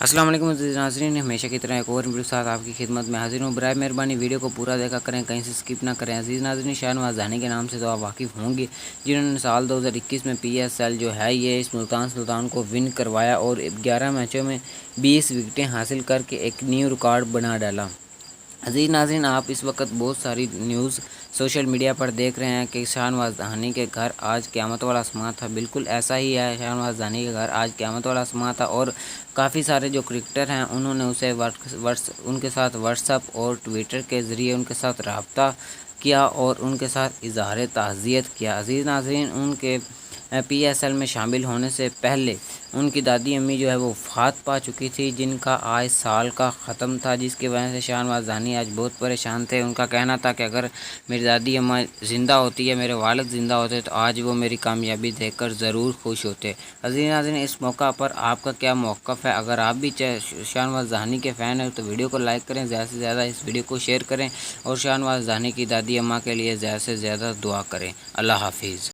अस्सलाम वालेकुम अज़ीज़ नाज़रीन, हमेशा की तरह एक और वीडियो के साथ आपकी खिदमत में हाजिर हूँ। बराए मेहरबानी वीडियो को पूरा देखा करें, कहीं से स्किप ना करें। अज़ीज़ नाज़रीन, शाहनवाज़ धानी के नाम से तो आप वाकिफ़ होंगे, जिन्होंने साल 2021 में PSL जो है ये इस मुल्तान सुल्तान को विन करवाया और 11 मैचों में 20 विकेटें हासिल करके एक न्यू रिकॉर्ड बना डाला। अज़ीज़ नाज़रीन, आप इस वक्त बहुत सारी न्यूज़ सोशल मीडिया पर देख रहे हैं कि शाहनवाज़ धानी के घर आज क़यामत वाला समा था। बिल्कुल ऐसा ही है, शाहनवाज़ धानी के घर आज क़यामत वाला समा था और काफ़ी सारे जो क्रिकेटर हैं उन्होंने उसे उनके साथ व्हाट्सएप और ट्विटर के ज़रिए उनके साथ रब्ता किया और उनके साथ इज़हार ताज़ियत किया। अज़ीज़ नाज़रीन, उनके PSL में शामिल होने से पहले उनकी दादी अम्मी जो है वो वफ़ात पा चुकी थी, जिनका आज साल का ख़त्म था, जिसकी वजह से शाहनवाज़ धानी आज बहुत परेशान थे। उनका कहना था कि अगर मेरी दादी अम्मा ज़िंदा होती है, मेरे वालिद ज़िंदा होते तो आज वो मेरी कामयाबी देखकर ज़रूर खुश होते। अज़ीज़ नाज़रीन, इस मौका पर आपका क्या मौक़िफ़ है? अगर आप भी शाहनवाज़ धानी के फ़ैन हैं तो वीडियो को लाइक करें, ज़्यादा से ज़्यादा इस वीडियो को शेयर करें और शाहनवाज़ धानी की दादी अम्मा के लिए ज़्यादा से ज़्यादा दुआ करें। अल्लाह हाफ़िज़।